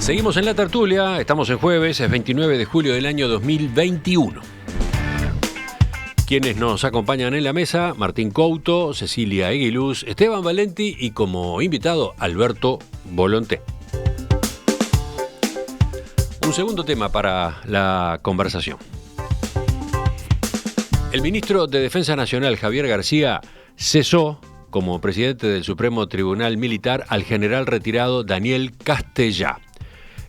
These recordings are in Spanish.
Seguimos en la tertulia, estamos en jueves, es 29 de julio del año 2021. Quienes nos acompañan en la mesa: Martín Couto, Cecilia Eguiluz, Esteban Valenti y como invitado Alberto Volonté. Un segundo tema para la conversación. El ministro de Defensa Nacional, Javier García, cesó como presidente del Supremo Tribunal Militar al general retirado Daniel Castellá.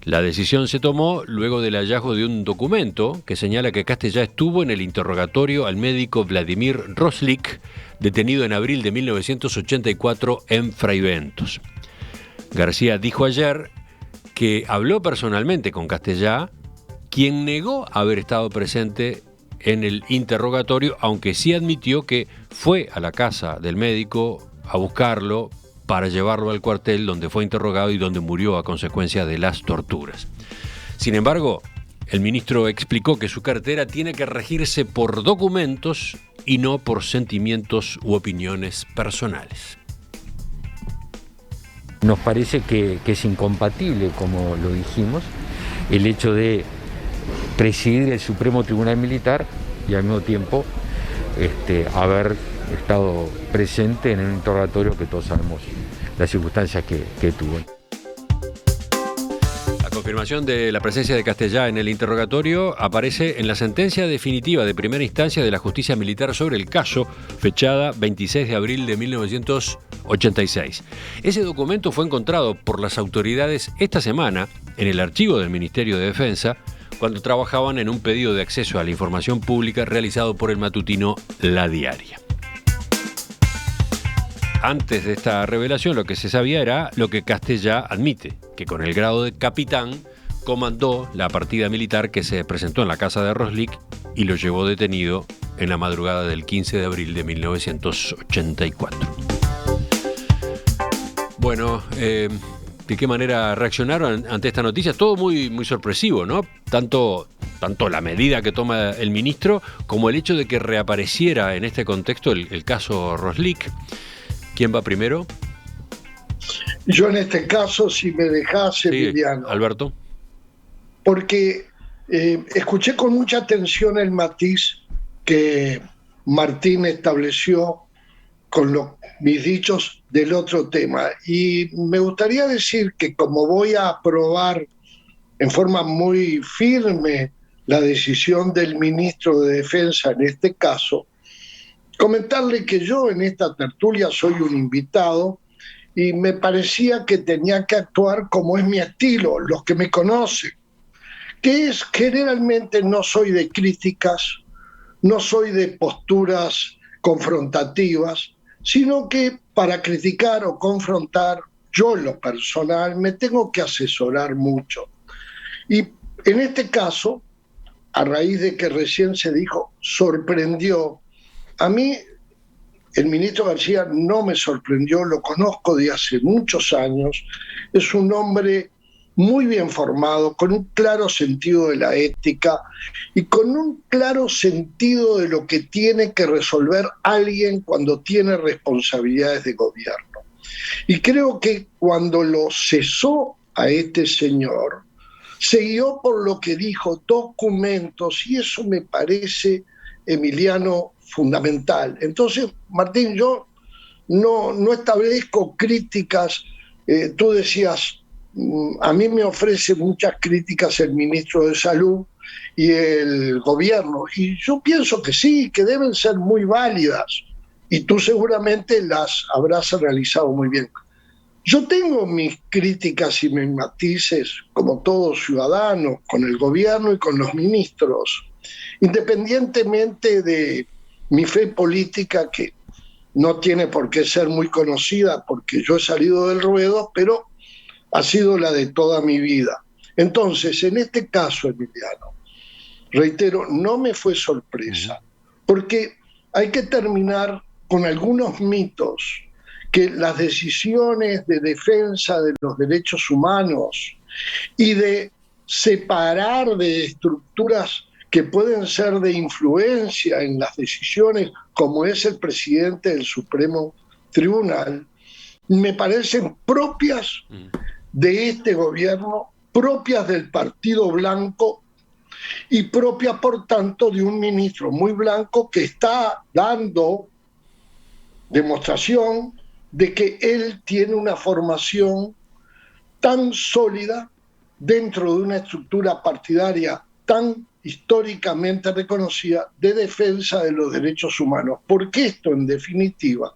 La decisión se tomó luego del hallazgo de un documento que señala que Castellá estuvo en el interrogatorio al médico Vladimir Roslik, detenido en abril de 1984 en Fraiventos. García dijo ayer que habló personalmente con Castellá, quien negó haber estado presente en el interrogatorio, aunque sí admitió que fue a la casa del médico a buscarlo para llevarlo al cuartel donde fue interrogado y donde murió a consecuencia de las torturas. Sin embargo, el ministro explicó que su cartera tiene que regirse por documentos y no por sentimientos u opiniones personales. Nos parece que es incompatible, como lo dijimos, el hecho de presidir el Supremo Tribunal Militar y al mismo tiempo haber estado presente en un interrogatorio que todos sabemos las circunstancias que tuvo. La confirmación de la presencia de Castellá en el interrogatorio aparece en la sentencia definitiva de primera instancia de la justicia militar sobre el caso, fechada 26 de abril de 1986. Ese documento fue encontrado por las autoridades esta semana en el archivo del Ministerio de Defensa, cuando trabajaban en un pedido de acceso a la información pública realizado por el matutino La Diaria. Antes de esta revelación, lo que se sabía era lo que Castellá admite, que con el grado de capitán comandó la partida militar que se presentó en la casa de Roslik y lo llevó detenido en la madrugada del 15 de abril de 1984. Bueno, ¿de qué manera reaccionaron ante esta noticia? Todo muy, muy sorpresivo, ¿no? Tanto la medida que toma el ministro como el hecho de que reapareciera en este contexto el caso Roslik. ¿Quién va primero? Yo en este caso, si me dejás, Emiliano. Alberto. Porque escuché con mucha atención el matiz que Martín estableció con mis dichos del otro tema. Y me gustaría decir que como voy a aprobar en forma muy firme la decisión del ministro de Defensa en este caso, comentarle que yo en esta tertulia soy un invitado y me parecía que tenía que actuar como es mi estilo, los que me conocen, que es generalmente no soy de críticas, no soy de posturas confrontativas, sino que para criticar o confrontar, yo en lo personal me tengo que asesorar mucho. Y en este caso, a raíz de que recién se dijo, sorprendió. A mí, el ministro García no me sorprendió, lo conozco de hace muchos años, es un hombre muy bien formado, con un claro sentido de la ética y con un claro sentido de lo que tiene que resolver alguien cuando tiene responsabilidades de gobierno. Y creo que cuando lo cesó a este señor, se guió por lo que dijo, documentos, y eso me parece, Emiliano, fundamental. Entonces, Martín, yo no establezco críticas. Tú decías, a mí me ofrece muchas críticas el ministro de Salud y el gobierno, y yo pienso que sí, que deben ser muy válidas, y tú seguramente las habrás realizado muy bien. Yo tengo mis críticas y mis matices, como todo ciudadano, con el gobierno y con los ministros, independientemente de mi fe política, que no tiene por qué ser muy conocida porque yo he salido del ruedo, pero ha sido la de toda mi vida. Entonces, en este caso, Emiliano, reitero, no me fue sorpresa, porque hay que terminar con algunos mitos, que las decisiones de defensa de los derechos humanos y de separar de estructuras que pueden ser de influencia en las decisiones, como es el presidente del Supremo Tribunal, me parecen propias de este gobierno propias del Partido Blanco y propia, por tanto, de un ministro muy blanco que está dando demostración de que él tiene una formación tan sólida dentro de una estructura partidaria tan históricamente reconocida de defensa de los derechos humanos. Porque esto, en definitiva,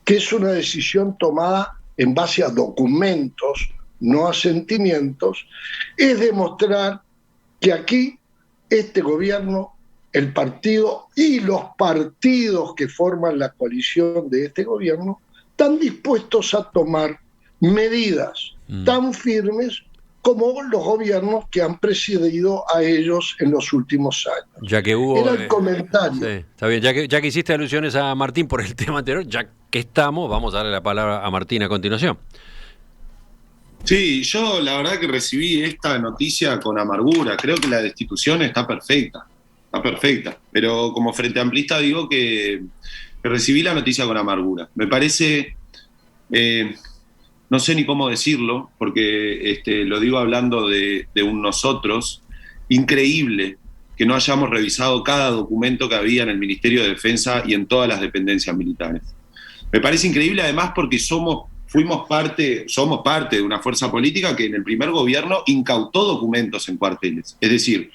que es una decisión tomada en base a documentos, no a sentimientos, es demostrar que aquí este gobierno, el partido y los partidos que forman la coalición de este gobierno están dispuestos a tomar medidas tan firmes como los gobiernos que han precedido a ellos en los últimos años. Ya que hubo... Era el comentario. Sí, está bien, ya que hiciste alusiones a Martín por el tema anterior, ya que estamos, vamos a darle la palabra a Martín a continuación. Sí, yo la verdad que recibí esta noticia con amargura. Creo que la destitución está perfecta, pero como frente amplista digo que recibí la noticia con amargura. Me parece, no sé ni cómo decirlo, porque lo digo hablando de un nosotros, increíble que no hayamos revisado cada documento que había en el Ministerio de Defensa y en todas las dependencias militares. Me parece increíble además porque somos parte de una fuerza política que en el primer gobierno incautó documentos en cuarteles. Es decir,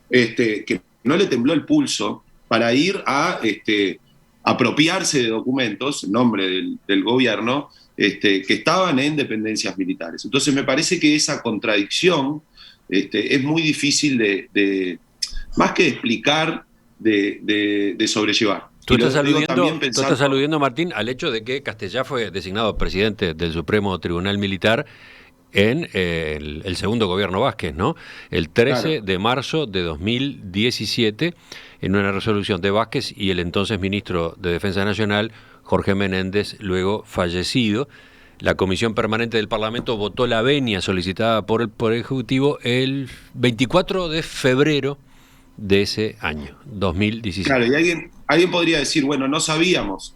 que no le tembló el pulso para ir a apropiarse de documentos en nombre del gobierno que estaban en dependencias militares. Entonces me parece que esa contradicción es muy difícil más que de explicar, de sobrellevar. Tú estás aludiendo, Martín, al hecho de que Castellá fue designado presidente del Supremo Tribunal Militar en el segundo gobierno Vázquez, ¿no? El 13 de marzo de 2017, en una resolución de Vázquez y el entonces ministro de Defensa Nacional, Jorge Menéndez, luego fallecido. La Comisión Permanente del Parlamento votó la venia solicitada por el Poder Ejecutivo el 24 de febrero de ese año, 2017. Claro, y alguien podría decir, bueno, no sabíamos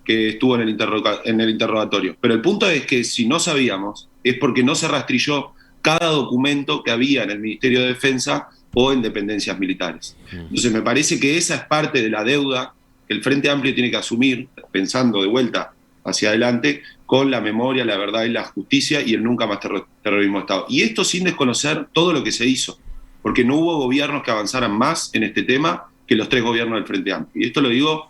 que estuvo en el interrogatorio, pero el punto es que si no sabíamos es porque no se rastrilló cada documento que había en el Ministerio de Defensa o en dependencias militares. Entonces me parece que esa es parte de la deuda que el Frente Amplio tiene que asumir, pensando de vuelta hacia adelante, con la memoria, la verdad y la justicia y el nunca más terrorismo de Estado. Y esto sin desconocer todo lo que se hizo, porque no hubo gobiernos que avanzaran más en este tema que los 3 gobiernos del Frente Amplio. Y esto lo digo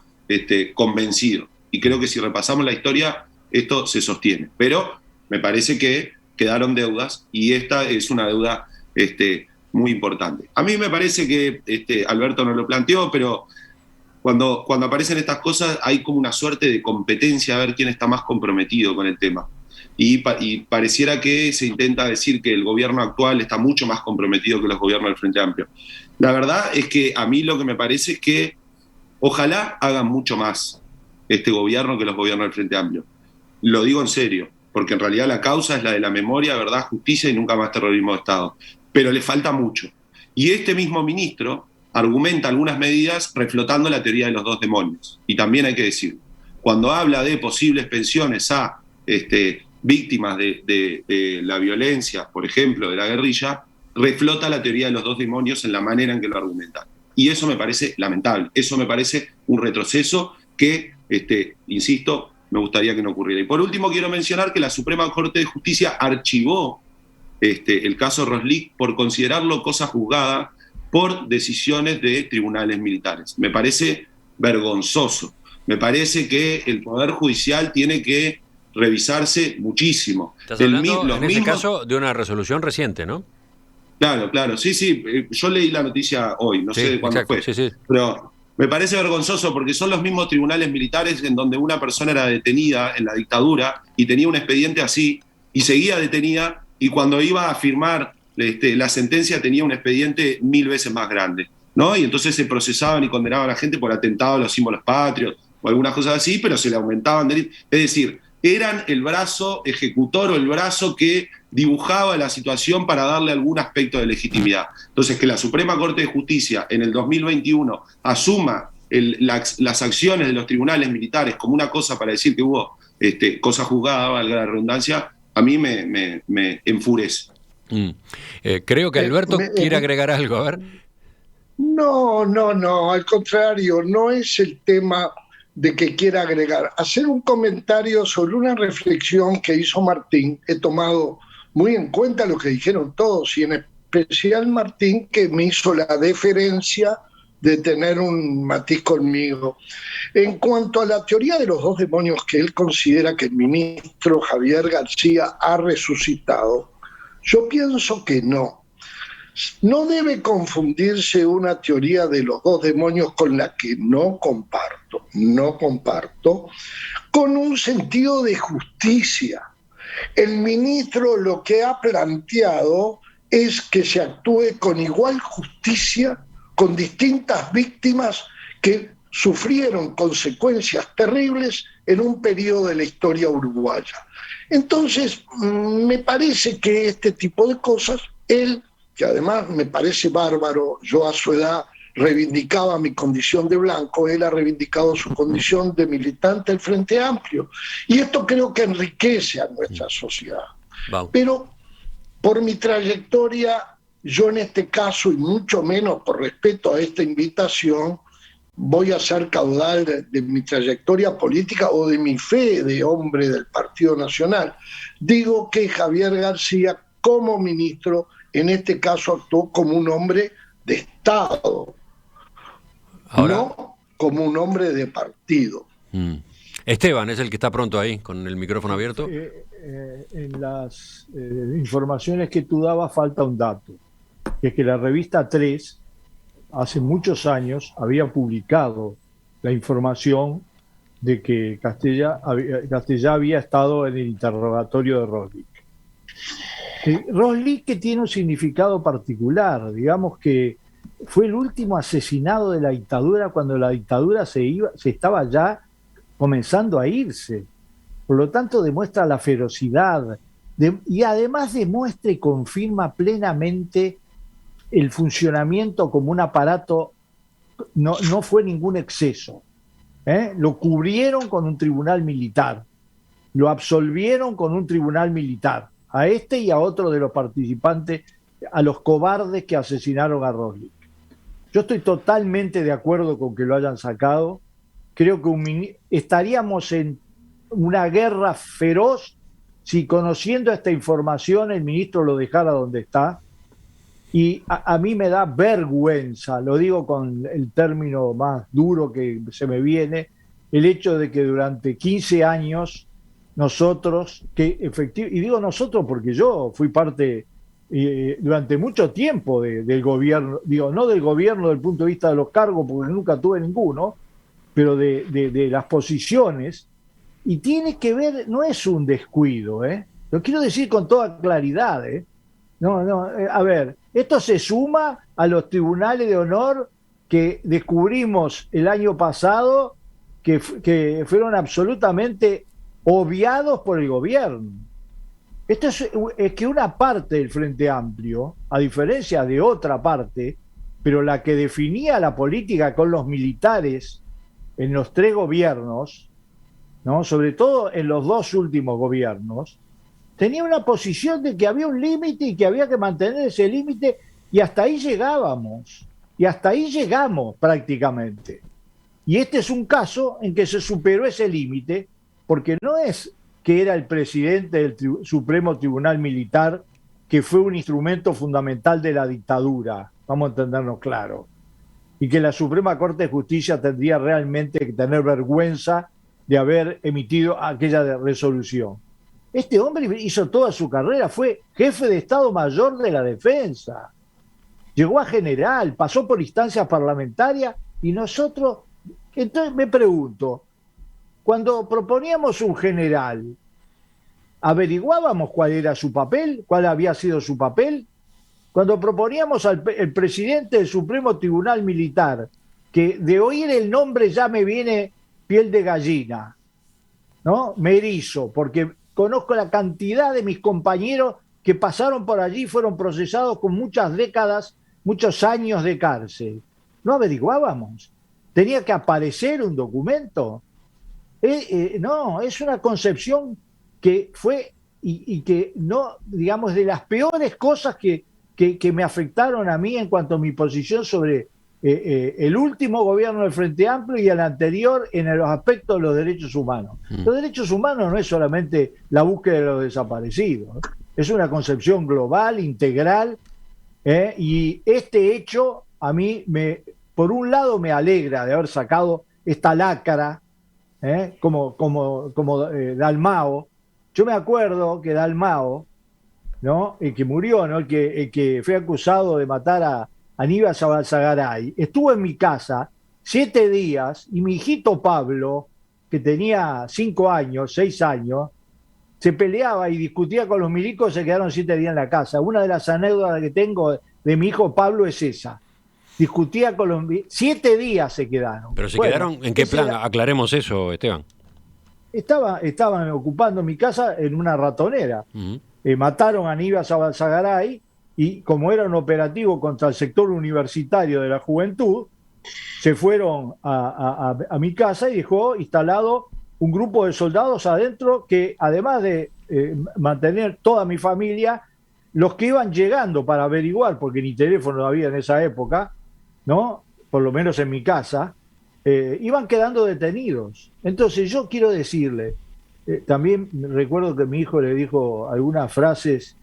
convencido. Y creo que si repasamos la historia, esto se sostiene. Pero me parece que quedaron deudas y esta es una deuda muy importante. A mí me parece que Alberto no lo planteó, pero cuando aparecen estas cosas hay como una suerte de competencia a ver quién está más comprometido con el tema. Y pareciera que se intenta decir que el gobierno actual está mucho más comprometido que los gobiernos del Frente Amplio. La verdad es que a mí lo que me parece es que ojalá hagan mucho más este gobierno que los gobiernos del Frente Amplio. Lo digo en serio, porque en realidad la causa es la de la memoria, verdad, justicia y nunca más terrorismo de Estado. Pero le falta mucho. Y este mismo ministro argumenta algunas medidas reflotando la teoría de los 2 demonios. Y también hay que decir, cuando habla de posibles pensiones a víctimas de la violencia, por ejemplo, de la guerrilla, reflota la teoría de los 2 demonios en la manera en que lo argumenta. Y eso me parece lamentable, eso me parece un retroceso que, insisto, me gustaría que no ocurriera. Y por último quiero mencionar que la Suprema Corte de Justicia archivó el caso Roslik por considerarlo cosa juzgada por decisiones de tribunales militares. Me parece vergonzoso, me parece que el Poder Judicial tiene que revisarse muchísimo. Estás hablando, en ese caso, de una resolución reciente, ¿no? Claro, sí, yo leí la noticia hoy, no sé de cuándo fue, sí. Pero me parece vergonzoso porque son los mismos tribunales militares en donde una persona era detenida en la dictadura y tenía un expediente así y seguía detenida y cuando iba a firmar la sentencia tenía un expediente 1000 veces más grande, ¿no? Y entonces se procesaban y condenaban a la gente por atentado a los símbolos patrios o algunas cosas así, pero se le aumentaban delitos. Es decir, eran el brazo ejecutor o el brazo que dibujaba la situación para darle algún aspecto de legitimidad. Entonces, que la Suprema Corte de Justicia en el 2021 asuma las acciones de los tribunales militares como una cosa para decir que hubo cosa juzgada, valga la redundancia, a mí me enfurece. Creo que Alberto quiere agregar algo, a ver. No, al contrario, no es el tema de que quiera agregar. Hacer un comentario sobre una reflexión que hizo Martín, he tomado muy en cuenta lo que dijeron todos, y en especial Martín, que me hizo la deferencia de tener un matiz conmigo. En cuanto a la teoría de los dos demonios que él considera que el ministro Javier García ha resucitado, yo pienso que no. No debe confundirse una teoría de los dos demonios con la que no comparto, con un sentido de justicia. El ministro lo que ha planteado es que se actúe con igual justicia con distintas víctimas que sufrieron consecuencias terribles en un periodo de la historia uruguaya. Entonces, me parece que este tipo de cosas, él, que además me parece bárbaro, yo a su edad reivindicaba mi condición de blanco, él ha reivindicado su condición de militante del Frente Amplio, y esto creo que enriquece a nuestra sociedad. Wow. Pero por mi trayectoria, yo en este caso, y mucho menos por respeto a esta invitación, voy a ser caudal de mi trayectoria política o de mi fe de hombre del Partido Nacional. Digo que Javier García, como ministro, en este caso actuó como un hombre de Estado, no como un hombre de partido. Esteban es el que está pronto ahí, con el micrófono abierto. En las informaciones que tú dabas falta un dato, que es que la revista 3 hace muchos años había publicado la información de que Castellá había estado en el interrogatorio de Roslik. Roslik, que tiene un significado particular, digamos que fue el último asesinado de la dictadura cuando la dictadura se estaba ya comenzando a irse. Por lo tanto, demuestra la ferocidad y además demuestra y confirma plenamente el funcionamiento como un aparato. No fue ningún exceso. Lo cubrieron con un tribunal militar, lo absolvieron con un tribunal militar, a este y a otro de los participantes, a los cobardes que asesinaron a Roslik. Yo estoy totalmente de acuerdo con que lo hayan sacado. Creo que estaríamos en una guerra feroz si, conociendo esta información, el ministro lo dejara donde está. Y a mí me da vergüenza, lo digo con el término más duro que se me viene, el hecho de que durante 15 años nosotros, y digo nosotros porque yo fui parte durante mucho tiempo del gobierno, digo, no del gobierno del punto de vista de los cargos, porque nunca tuve ninguno, pero de las posiciones, y tiene que ver, no es un descuido, lo quiero decir con toda claridad, a ver, esto se suma a los tribunales de honor que descubrimos el año pasado que fueron absolutamente obviados por el gobierno. Esto es que una parte del Frente Amplio, a diferencia de otra parte, pero la que definía la política con los militares en los 3 gobiernos, ¿no? Sobre todo en los 2 últimos gobiernos, tenía una posición de que había un límite y que había que mantener ese límite, y hasta ahí llegábamos, y hasta ahí llegamos prácticamente. Y este es un caso en que se superó ese límite, porque no es que era el presidente del Supremo Tribunal Militar, que fue un instrumento fundamental de la dictadura, vamos a entendernos claro, y que la Suprema Corte de Justicia tendría realmente que tener vergüenza de haber emitido aquella resolución. Este hombre hizo toda su carrera, fue jefe de Estado Mayor de la Defensa, llegó a general, pasó por instancias parlamentarias, y nosotros, entonces me pregunto, cuando proponíamos un general, ¿averiguábamos cuál era su papel? ¿Cuál había sido su papel? Cuando proponíamos al presidente del Supremo Tribunal Militar, que de oír el nombre ya me viene piel de gallina, ¿no? Me erizo, porque conozco la cantidad de mis compañeros que pasaron por allí y fueron procesados con muchas décadas, muchos años de cárcel. No averiguábamos. Tenía que aparecer un documento. No, es una concepción que fue y que no, digamos, de las peores cosas que me afectaron a mí en cuanto a mi posición sobre el último gobierno del Frente Amplio y el anterior en los aspectos de los derechos humanos. Los derechos humanos no es solamente la búsqueda de los desaparecidos, es una concepción global, integral, y este hecho a mí, por un lado, me alegra de haber sacado esta lacra, como Dalmao. Yo me acuerdo que Dalmao, ¿no? El que murió, ¿no? El que fue acusado de matar a Aníbal Zabalzagaray, estuvo en mi casa 7 días y mi hijito Pablo, que tenía 5 años, 6 años, se peleaba y discutía con los milicos, se quedaron 7 días en la casa. Una de las anécdotas que tengo de mi hijo Pablo es esa. Discutía con los 7 días se quedaron. ¿Pero se quedaron en qué plan? Aclaremos eso, Esteban. Estaban ocupando mi casa en una ratonera. Mataron a Aníbal Zabalzagaray y como era un operativo contra el sector universitario de la juventud, se fueron a mi casa y dejó instalado un grupo de soldados adentro que, además de mantener toda mi familia, los que iban llegando para averiguar, porque ni teléfono había en esa época, ¿no? Por lo menos en mi casa, iban quedando detenidos. Entonces yo quiero decirle, también recuerdo que mi hijo le dijo algunas frases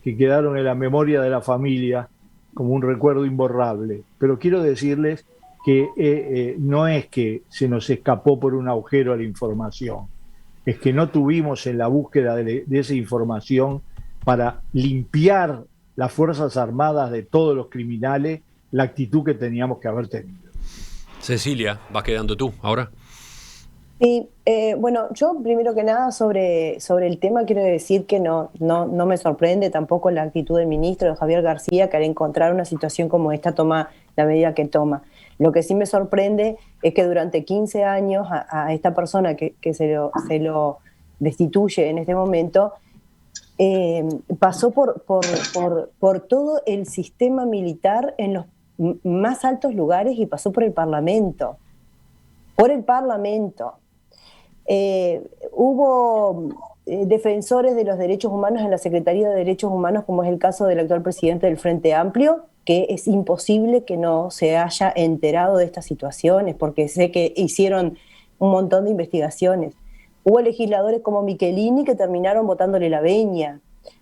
que quedaron en la memoria de la familia como un recuerdo imborrable, pero quiero decirles que no es que se nos escapó por un agujero a la información, es que no tuvimos en la búsqueda de esa información para limpiar las Fuerzas Armadas de todos los criminales la actitud que teníamos que haber tenido. Cecilia, vas quedando tú ahora. Sí, bueno, yo primero que nada sobre el tema quiero decir que no me sorprende tampoco la actitud del ministro, de Javier García, que al encontrar una situación como esta toma la medida que toma. Lo que sí me sorprende es que durante 15 años a esta persona que se lo destituye en este momento, pasó por todo el sistema militar en los más altos lugares y pasó por el Parlamento. Hubo defensores de los derechos humanos en la Secretaría de Derechos Humanos, como es el caso del actual presidente del Frente Amplio, que es imposible que no se haya enterado de estas situaciones, porque sé que hicieron un montón de investigaciones. Hubo legisladores como Michelini que terminaron botándole la veña.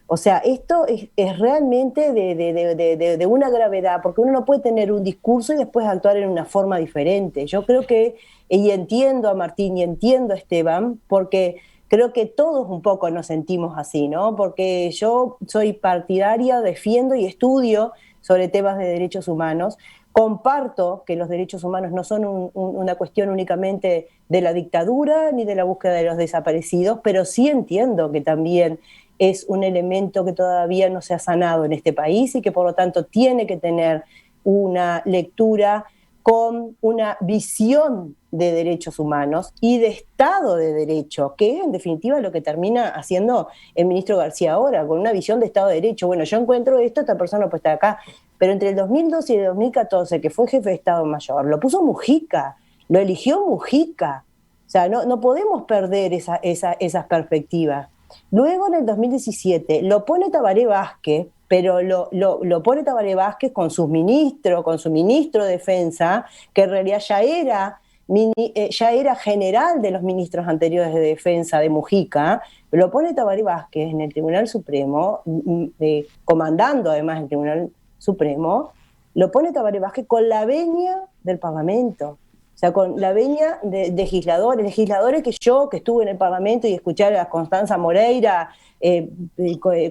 O sea, esto es realmente de una gravedad, porque uno no puede tener un discurso y después actuar en una forma diferente. Yo creo que, y entiendo a Martín y entiendo a Esteban, porque creo que todos un poco nos sentimos así, ¿no? Porque yo soy partidaria, defiendo y estudio sobre temas de derechos humanos. Comparto que los derechos humanos no son una cuestión únicamente de la dictadura ni de la búsqueda de los desaparecidos, pero sí entiendo que también es un elemento que todavía no se ha sanado en este país y que por lo tanto tiene que tener una lectura con una visión de derechos humanos y de Estado de Derecho, que es en definitiva lo que termina haciendo el ministro García ahora, con una visión de Estado de Derecho. Bueno, yo encuentro esto, esta persona puede estar acá, pero entre el 2012 y el 2014, que fue jefe de Estado Mayor, lo puso Mujica, lo eligió Mujica. O sea, no podemos perder esas perspectivas. Luego en el 2017 lo pone Tabaré Vázquez, pero lo pone Tabaré Vázquez con su ministro de Defensa, que en realidad ya era general de los ministros anteriores de Defensa de Mujica. Lo pone Tabaré Vázquez en el Tribunal Supremo, comandando además el Tribunal Supremo, lo pone Tabaré Vázquez con la venia del Parlamento. O sea, con la venia de legisladores que estuve en el Parlamento y escuché a Constanza Moreira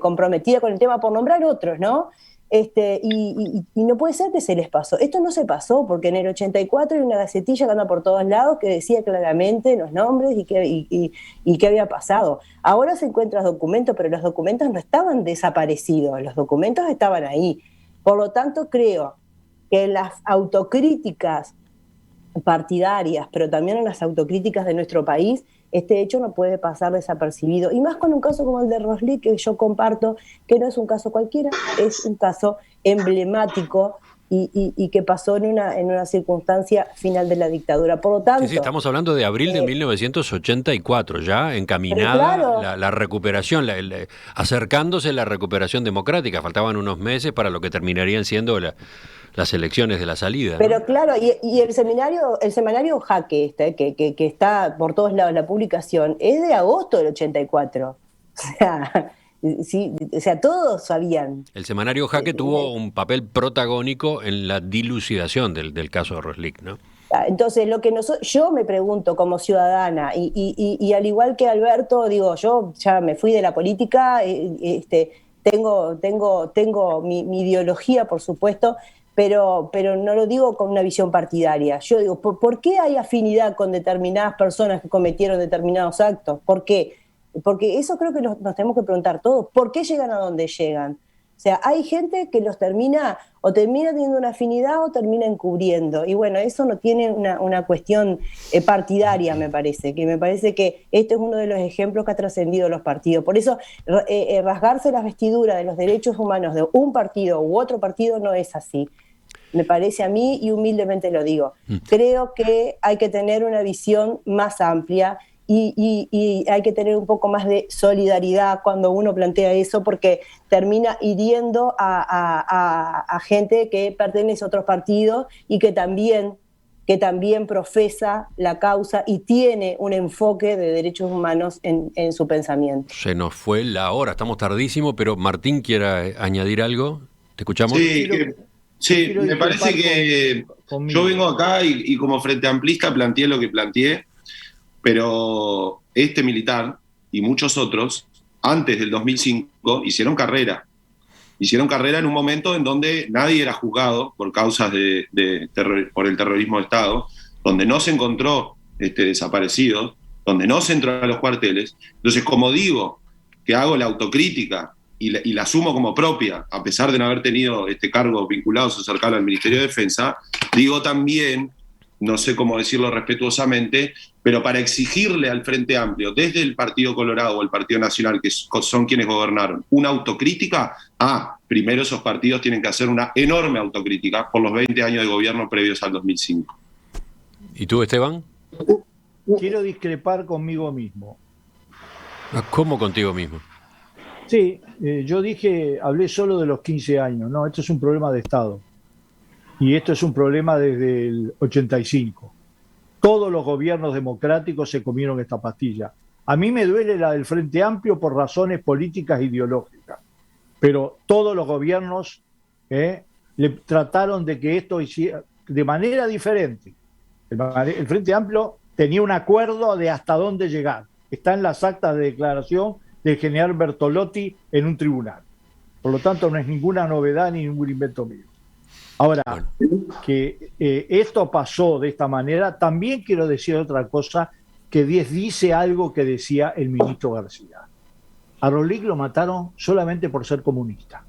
comprometida con el tema, por nombrar otros, ¿no? Y no puede ser que se les pasó. Esto no se pasó, porque en el 84 hay una gacetilla que anda por todos lados que decía claramente los nombres y qué había pasado. Ahora se encuentran documentos, pero los documentos no estaban desaparecidos, los documentos estaban ahí. Por lo tanto, creo que en las autocríticas partidarias, pero también en las autocríticas de nuestro país, este hecho no puede pasar desapercibido. Y más con un caso como el de Rosly, que yo comparto, que no es un caso cualquiera, es un caso emblemático y que pasó en una circunstancia final de la dictadura. Por lo tanto... Sí, estamos hablando de abril de 1984, ya encaminada claro, la recuperación, acercándose la recuperación democrática. Faltaban unos meses para lo que terminarían siendo las elecciones de la salida, ¿no? pero claro, y el semanario Jaque, que está por todos lados, la publicación, es de agosto del 84. O sea, sí, o sea, todos sabían. El semanario Jaque tuvo un papel protagónico en la dilucidación del caso de Roslik, ¿no? Entonces, lo que yo me pregunto como ciudadana, y al igual que Alberto, digo, yo ya me fui de la política, tengo mi ideología, por supuesto, pero no lo digo con una visión partidaria. Yo digo, ¿por qué hay afinidad con determinadas personas que cometieron determinados actos? ¿Por qué? Porque eso creo que nos tenemos que preguntar todos. ¿Por qué llegan a donde llegan? O sea, hay gente que los termina teniendo una afinidad o termina encubriendo. Y bueno, eso no tiene una cuestión partidaria, me parece que este es uno de los ejemplos que ha trascendido los partidos. Por eso, rasgarse las vestiduras de los derechos humanos de un partido u otro partido no es así. Me parece a mí, y humildemente lo digo. Creo que hay que tener una visión más amplia y hay que tener un poco más de solidaridad cuando uno plantea eso, porque termina hiriendo a gente que pertenece a otros partidos y que también profesa la causa y tiene un enfoque de derechos humanos en su pensamiento. Se nos fue la hora, estamos tardísimo, pero Martín quiere añadir algo. ¿Te escuchamos? Sí, me parece que yo vengo acá y como frente amplista planteé lo que planteé, pero este militar y muchos otros, antes del 2005, hicieron carrera. Hicieron carrera en un momento en donde nadie era juzgado por causas por el terrorismo de Estado, donde no se encontró desaparecidos, donde no se entró a los cuarteles. Entonces, como digo, que hago la autocrítica y la asumo como propia, a pesar de no haber tenido cargos vinculados o cercanos al Ministerio de Defensa, digo también, no sé cómo decirlo respetuosamente, pero para exigirle al Frente Amplio, desde el Partido Colorado o el Partido Nacional, que son quienes gobernaron, una autocrítica, primero esos partidos tienen que hacer una enorme autocrítica por los 20 años de gobierno previos al 2005. ¿Y tú, Esteban? Quiero discrepar conmigo mismo. ¿Cómo contigo mismo? Sí, yo hablé solo de los 15 años, no, esto es un problema de Estado. Y esto es un problema desde el 85. Todos los gobiernos democráticos se comieron esta pastilla. A mí me duele la del Frente Amplio por razones políticas e ideológicas, pero todos los gobiernos le trataron de que esto hiciera de manera diferente. El Frente Amplio tenía un acuerdo de hasta dónde llegar. Está en las actas de declaración del general Bertolotti en un tribunal. Por lo tanto, no es ninguna novedad ni ningún invento mío. Ahora, que esto pasó de esta manera, también quiero decir otra cosa, que dice algo que decía el ministro García. A Roslik lo mataron solamente por ser comunista.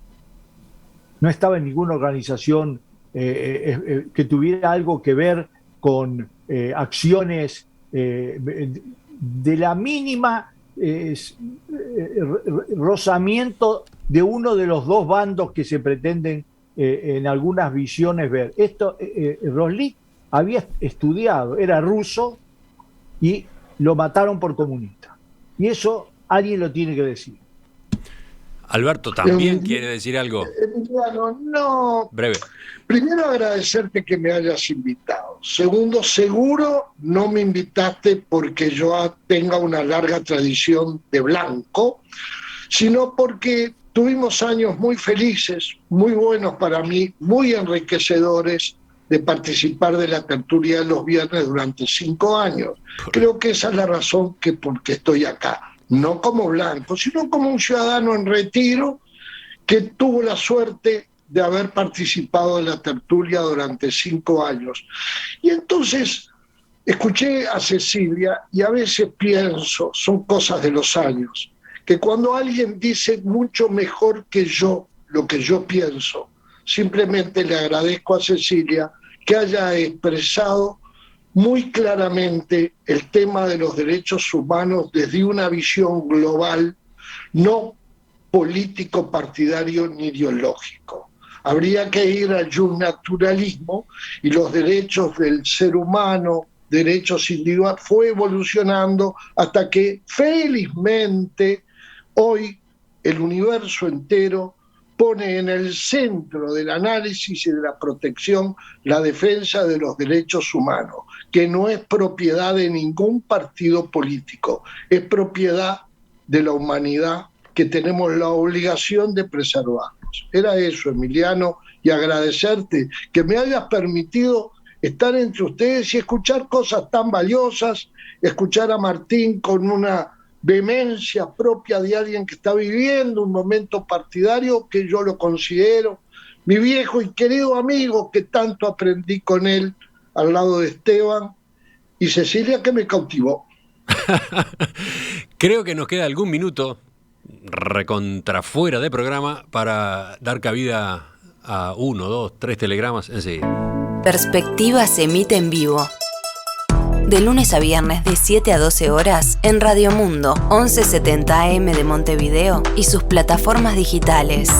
No estaba en ninguna organización que tuviera algo que ver con acciones de la mínima rozamiento de uno de los dos bandos que se pretenden en algunas visiones ver. Roslik había estudiado, era ruso y lo mataron por comunista. Y eso alguien lo tiene que decir. Alberto también quiere decir algo. No. Breve. Primero, agradecerte que me hayas invitado. Segundo, seguro no me invitaste porque yo tenga una larga tradición de blanco, sino porque tuvimos años muy felices, muy buenos para mí, muy enriquecedores de participar de la tertulia de los viernes durante 5 años. Creo que esa es la razón porque estoy acá. No como blanco, sino como un ciudadano en retiro que tuvo la suerte de haber participado de la tertulia durante 5 años. Y entonces escuché a Cecilia y a veces pienso, son cosas de los años, que cuando alguien dice mucho mejor que yo lo que yo pienso, simplemente le agradezco a Cecilia que haya expresado muy claramente el tema de los derechos humanos desde una visión global, no político, partidario ni ideológico. habría que ir al justnaturalismo y los derechos del ser humano, derechos individuales, fue evolucionando hasta que felizmente hoy el universo entero pone en el centro del análisis y de la protección la defensa de los derechos humanos, que no es propiedad de ningún partido político, es propiedad de la humanidad que tenemos la obligación de preservarlos. Era eso, Emiliano, y agradecerte que me hayas permitido estar entre ustedes y escuchar cosas tan valiosas, escuchar a Martín con una vehemencia propia de alguien que está viviendo un momento partidario que yo lo considero mi viejo y querido amigo, que tanto aprendí con él al lado de Esteban, y Cecilia, que me cautivó. Creo que nos queda algún minuto recontrafuera de programa para dar cabida a 1, 2, 3 telegramas enseguida. Perspectiva se emite en vivo de lunes a viernes de 7 a 12 horas en Radio Mundo 1170 AM de Montevideo y sus plataformas digitales.